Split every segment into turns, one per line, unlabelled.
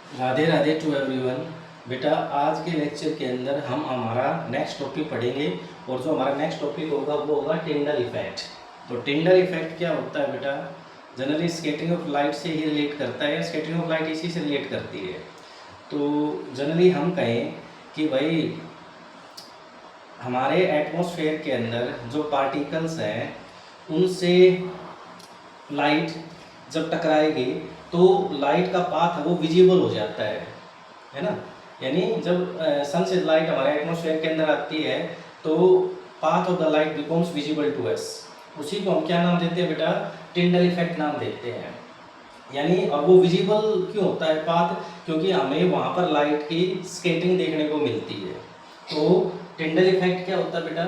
Radhe Radhe to everyone. बेटा आज के लेक्चर के अंदर हम हमारा नेक्स्ट टॉपिक पढ़ेंगे और जो हमारा नेक्स्ट टॉपिक होगा वो होगा टिंडल इफेक्ट। तो टिंडल इफेक्ट क्या होता है बेटा? जनरली स्कैटरिंग ऑफ लाइट से ही रिलेट करता है, स्कैटरिंग ऑफ लाइट इसी से रिलेट करती है। तो जनरली हम कहें कि भाई हमारे एटमॉस्फेयर के अंदर जो पार्टिकल्स हैं उनसे लाइट जब टकराएगी तो लाइट का पाथ है वो विजिबल हो जाता है ना। यानी जब सन से लाइट हमारे एटमॉस्फेयर के अंदर आती है तो path of the light becomes visible to us. उसी को हम क्या नाम देते हैं बेटा? टिंडल इफेक्ट नाम देते हैं। यानी और वो विजिबल क्यों होता है पाथ? क्योंकि हमें वहाँ पर लाइट की स्केटिंग देखने को मिलती है। तो टिंडल इफेक्ट क्या होता है बेटा?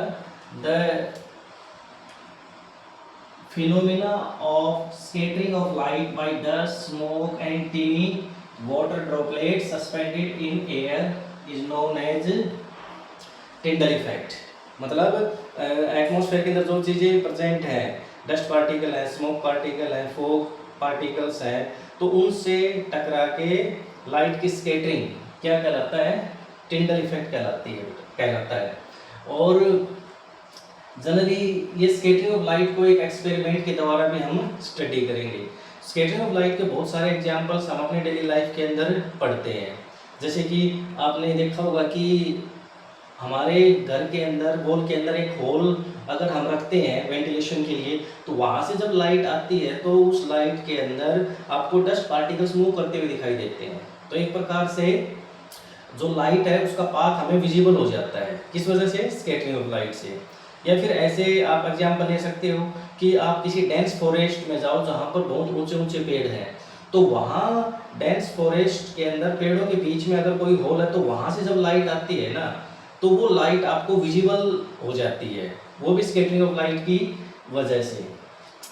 The phenomena of scattering of light by dust, smoke and teeny water droplets suspended in air is known as Tyndall effect. मतलब एटमॉस्फेयर के अंदर जो चीज़ें प्रेजेंट हैं, डस्ट पार्टिकल है, स्मोक पार्टिकल है, फॉग पार्टिकल्स हैं, तो उनसे टकरा के लाइट की स्केटरिंग क्या कहलाता है? टिंडल इफेक्ट कहलाता है। और जनरली ये स्कैटरिंग ऑफ लाइट को एक एक्सपेरिमेंट के द्वारा भी हम स्टडी करेंगे। स्कैटरिंग ऑफ लाइट के बहुत सारे एग्जांपल्स हम अपने डेली लाइफ के अंदर पढ़ते हैं। जैसे कि आपने देखा होगा कि हमारे घर के अंदर वॉल के अंदर एक होल अगर हम रखते हैं वेंटिलेशन के लिए, तो वहाँ से जब लाइट आती है तो उस लाइट के अंदर आपको डस्ट पार्टिकल्स मूव करते हुए दिखाई देते हैं। तो एक प्रकार से जो लाइट है उसका पाथ हमें विजिबल हो जाता है। किस वजह से? स्कैटरिंग ऑफ लाइट से। या फिर ऐसे आप एग्जाम्पल ले सकते हो कि आप किसी डेंस फॉरेस्ट में जाओ जहाँ पर बहुत ऊंचे ऊंचे पेड़ हैं, तो वहाँ डेंस फॉरेस्ट के अंदर पेड़ों के बीच में अगर कोई होल है तो वहाँ से जब लाइट आती है ना, तो वो लाइट आपको विजिबल हो जाती है, वो भी स्कैटरिंग ऑफ लाइट की वजह से।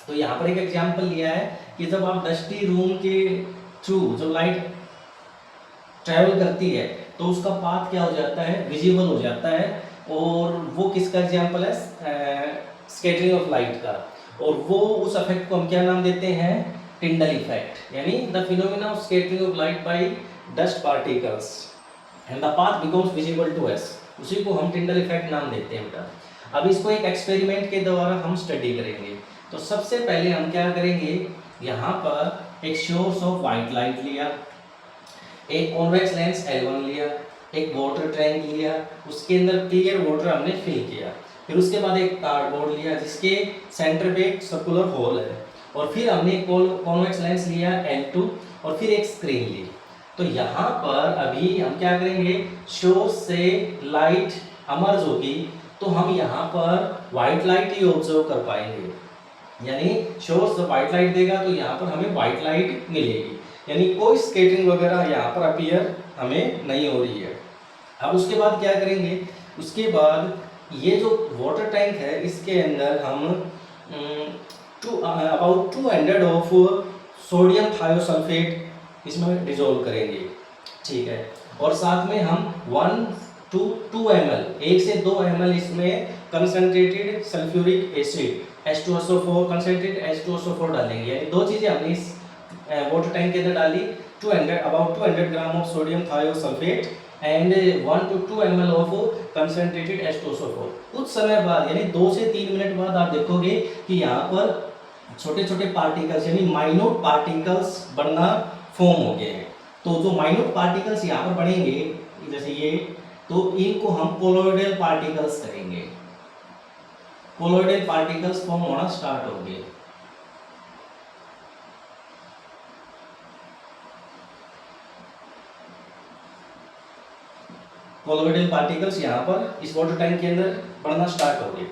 तो यहाँ पर एक एग्जाम्पल लिया है कि जब आप डस्टी रूम के थ्रू जब लाइट ट्रैवल करती है तो उसका पाथ क्या हो जाता है? विजिबल हो जाता है। और वो किसका एग्जाम्पल है? स्कैटरिंग ऑफ लाइट का। और वो उस इफेक्ट को हम क्या नाम देते हैं? Tyndall effect. यानी the phenomena of scattering of light by dust particles and the path becomes visible to us, उसी को हम टिंडल इफेक्ट नाम देते हैं बेटा। अब इसको एक एक्सपेरिमेंट के द्वारा हम स्टडी करेंगे। तो सबसे पहले हम क्या करेंगे, यहाँ पर एक सोर्स ऑफ वाइट लाइट लिया, एक कॉन्वेक्स लेंस L1 लिया, एक वाटर टैंक लिया, उसके अंदर क्लियर वाटर हमने फिल किया। फिर उसके बाद एक कार्डबोर्ड लिया जिसके सेंटर पे एक सर्कुलर होल है, और फिर हमने एक कॉन्वेक्स लेंस लिया L2 और फिर एक स्क्रीन ली। तो यहाँ पर अभी हम क्या करेंगे, सोर्स से लाइट अमर्ज होगी तो हम यहाँ पर वाइट लाइट ही ऑब्जर्व कर पाएंगे। यानी सोर्स व्हाइट लाइट देगा तो यहाँ पर हमें व्हाइट लाइट मिलेगी, यानी कोई स्कैटरिंग वगैरह यहाँ पर अपीयर हमें नहीं हो रही है। अब उसके बाद क्या करेंगे, उसके बाद ये जो वाटर टैंक है इसके अंदर हम अबाउट 200 ऑफ सोडियम थायोसल्फेट इसमें डिजोल्व करेंगे, ठीक है। और साथ में हम 1 to 2 ml 1 से 2 ml इसमें concentrated sulphuric acid H2SO4 concentrated H2SO4 डालेंगे। यानी दो चीज़ें हमने इस वाटर टैंक के अंदर डाली, 200 gram of sodium thiosulphate and 1 to 2 ml of concentrated H2SO4। कुछ समय बाद यानी 2 से 3 मिनट बाद आप देखोगे कि यहाँ पर छोटे छोटे पार्टिकल्स यानी माइन्यूट पार्टिकल्स बनना फॉर्म हो गए हैं। तो जो माइन्यूट पार्टिकल्स यहाँ पर बनेंगे जैसे ये, तो इनको हम कोलोइडल पार्टिकल्स करेंगे। कोलोइडल पार्टिकल्स फॉर्म होना स्टार्ट होंगे। कोलोइडल पार्टिकल्स यहाँ पर इस वाटर टैंक के अंदर बढ़ना स्टार्ट हो गए।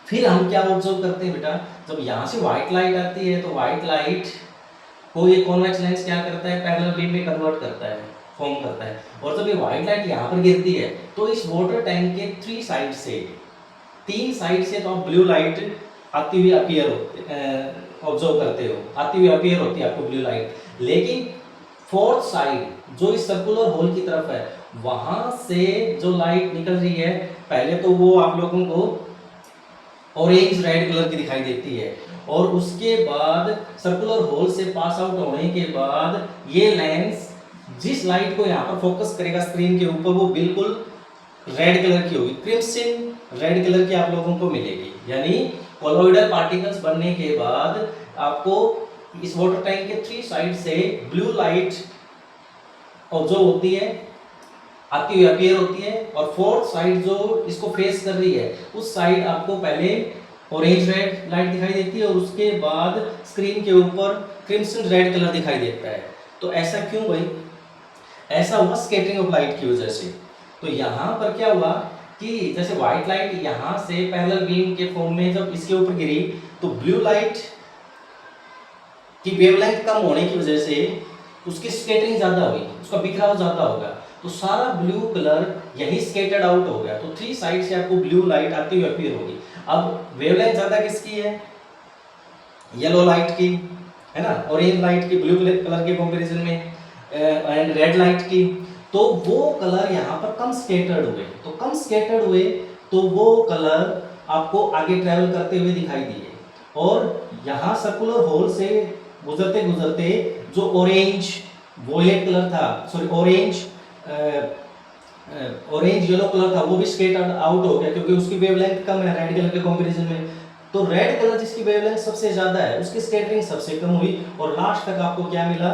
फिर हम क्या ऑब्जर्व करते हैं बेटा, जब यहाँ से व्हाइट लाइट आती है तो व्हाइट लाइट को ये कॉन्वेक्स लेंस क्या करता है? पैरेलल बीम में कन्वर्ट करता है, फॉर्म करता है। और जब ये व्हाइट लाइट यहाँ पर गिरती है तो इस वाटर टैंक के 3 साइड से तो आप ब्लू लाइट आती हुई अपीयर ऑब्जर्व करते हो, आती हुई अपीयर होती है आपको ब्लू लाइट। लेकिन 4th साइड जो इस सर्कुलर होल की तरफ है वहां से जो लाइट निकल रही है, पहले तो वो आप लोगों को ऑरेंज रेड कलर की दिखाई देती है, और उसके बाद सर्कुलर होल से पास आउट होने के बाद ये लेंस जिस लाइट को यहाँ पर फोकस करेगा स्क्रीन के ऊपर वो बिल्कुल रेड कलर की होगी, क्रिम्सन रेड कलर की आप लोगों को मिलेगी। यानी कोलोइडल पार्टिकल्स बनने के बाद आपको इस वाटर टैंक के 3 साइड से ब्लू लाइट ऑब्जर्व होती है, आती हुई अपीयर होती है, और 4th साइड जो इसको फेस कर रही है उस साइड आपको पहले ऑरेंज रेड लाइट दिखाई देती है और उसके बाद स्क्रीन के ऊपर क्रिम्सन रेड कलर दिखाई देता है। तो ऐसा क्यों भाई? ऐसा हुआ स्कैटरिंग ऑफ लाइट की वजह से। तो यहाँ पर क्या हुआ कि जैसे व्हाइट लाइट यहाँ से पैरेलल बीम के फॉर्म में जब इसके ऊपर गिरी तो ब्लू लाइट की वेवलेंथ कम होने की वजह से उसकी स्कैटरिंग ज्यादा हुई, उसका बिखराव ज्यादा होगा, तो सारा ब्लू कलर यही स्कैटर्ड आउट हो गया। तो 3 साइड से आपको ब्लू लाइट आती हुई अपीयर होगी। अब वेवलेंथ ज्यादा किसकी है? येलो लाइट की, है ना, ऑरेंज लाइट की ब्लू कलर के कंपैरिजन में, एंड रेड लाइट की। तो वो कलर यहाँ पर कम स्कैटर्ड हुए, तो कम स्कैटर्ड हुए तो वो कलर आपको आगे ट्रेवल करते हुए दिखाई दिए, और यहाँ सर्कुलर होल से गुजरते गुजरते जो ऑरेंज वोलेट कलर था, सॉरी ऑरेंज येलो कलर था, वो भी स्कैटर्ड आउट हो गया क्योंकि उसकी वेवलेंथ कम है रेड कलर के कंपैरिजन में। तो रेड कलर जिसकी वेवलेंथ सबसे ज्यादा है उसकी स्कैटरिंग सबसे कम हुई, और लास्ट तक आपको क्या मिला?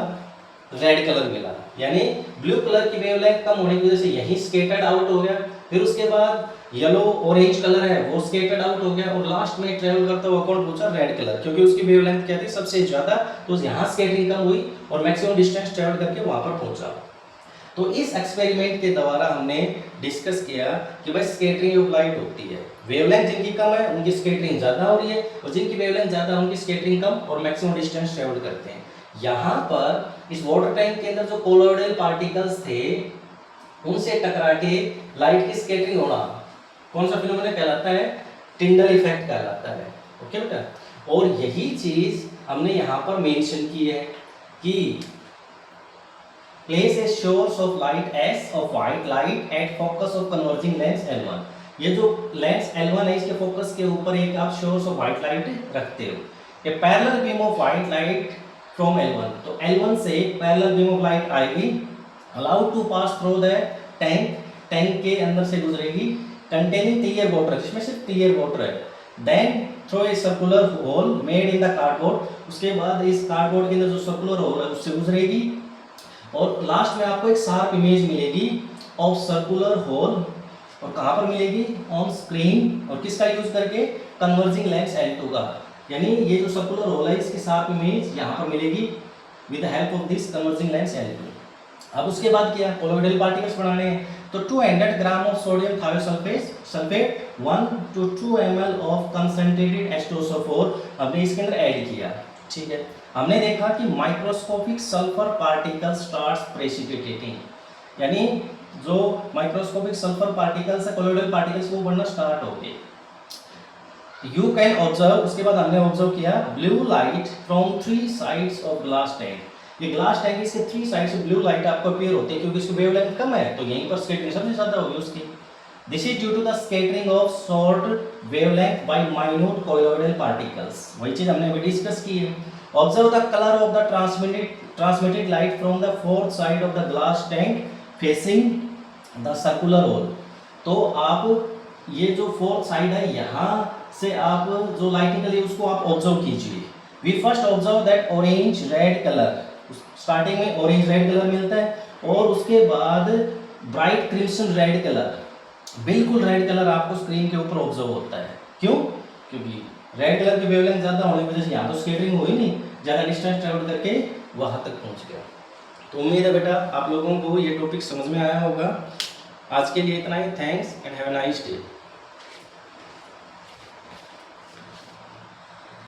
रेड कलर मिला। यानी ब्लू कलर की वेवलेंथ कम होने की वजह से यही स्कैटर्ड आउट हो गया, फिर उसके बाद येलो ऑरेंज कलर है वो स्कैटर्ड आउट हो गया, और लास्ट में ट्रेवल करता हुआ कौन पहुंचा? रेड कलर, क्योंकि उसकी वेवलेंथ क्या थी? सबसे ज्यादा, तो यहाँ स्कैटरिंग कम हुई और मैक्सिमम डिस्टेंस ट्रेवल करके वहां पर पहुंचा। तो इस एक्सपेरिमेंट के द्वारा हमने डिस्कस किया कि भाई स्कैटरिंग ऑफ लाइट होती है, वेवलेंथ जिनकी कम है उनकी स्कैटरिंग ज्यादा हो रही है, और जिनकी वेवलेंथ ज्यादा है उनकी स्कैटरिंग कम और मैक्सिमम डिस्टेंस ट्रेवल करते हैं। यहाँ पर इस वाटर टैंक के अंदर जो कोलोइडल पार्टिकल्स थे उनसे टकरा के लाइट की स्कैटरिंग होना कौन सा फिनोमेना कहलाता है? टिंडल इफेक्ट कहलाता है। ओके बेटा, और यही चीज हमने यहाँ पर मेंशन की है कि place a source of light S of white light at focus of converging lens L1। ये जो लेंस L1 है इसके फोकस के ऊपर एक आप सोर्स ऑफ व्हाइट लाइट रखते हो। A parallel beam of white light from L1, तो L1 से पैरेलल बीम ऑफ लाइट आएगी, allowed to pass through the tank, tank के अंदर से गुजरेगी, कंटेनिंग क्लियर वाटर, जिसमें सिर्फ क्लियर वाटर है, then through a circular hole made in the cardboard, उसके बाद इस कार्डबोर्ड के अंदर जो सर्कुलर होल है उससे गुजरेगी, और लास्ट में आपको एक शार्प इमेज मिलेगी ऑफ सर्कुलर होल, और कहाँ पर मिलेगी? ऑन स्क्रीन, और किसका यूज करके? कन्वर्जिंग लेंस L2 का। यानी ये जो सर्कुलर होल है इसकी शार्प इमेज यहाँ पर मिलेगी with the help of this converging lens L2। अब उसके बाद क्या? कोलोइडल पार्टिकल्स बनाने हैं, तो 200 gram of sodium thiosulphate 1 to 2 ml of concentrated H2SO4 हमने इसके अंदर ऐड किया। ठीक है, हमने देखा कि microscopic sulphur particle starts precipitating, यानी जो माइक्रोस्कोपिक सल्फर पार्टिकल्स है कोलोइडल पार्टिकल्स वो बढ़ना स्टार्ट हो गए। यू कैन ऑब्जर्व, उसके बाद हमने ऑब्जर्व किया blue light from 3 sides of glass tank. ये ग्लास टैंक इसके 3 साइड से ब्लू लाइट आपको अपीयर होती है क्योंकि इसकी वेवलेंथ कम है, तो यहीं पर स्कैटरिंग सबसे ज्यादा होगी उसकी। This is due to the scattering of short wavelength by minute colloidal particles, वही चीज हमने अभी डिस्कस की है। Observe the colour of the transmitted light from the 4th side of the glass tank facing the circular hole। तो आप ये जो 4th साइड है यहाँ से आप जो लाइटिंग है उसको आप ऑब्जर्व कीजिए। We first observe that orange red colour, starting में ऑरेंज रेड कलर मिलता है, और उसके बाद ब्राइट क्रिम्सन रेड कलर, बिल्कुल रेड कलर आपको स्क्रीन के ऊपर ऑब्जर्व होता है। क्यों? क्योंकि रेड कलर की वेवलेंथ ज्यादा होने की वजह से यहाँ तो स्कैटरिंग हुई नहीं, ज्यादा डिस्टेंस ट्रेवल करके वहां तक पहुंच गया। तो उम्मीद है बेटा आप लोगों को ये टॉपिक समझ में आया होगा। आज के लिए इतना ही, thanks and have a nice day.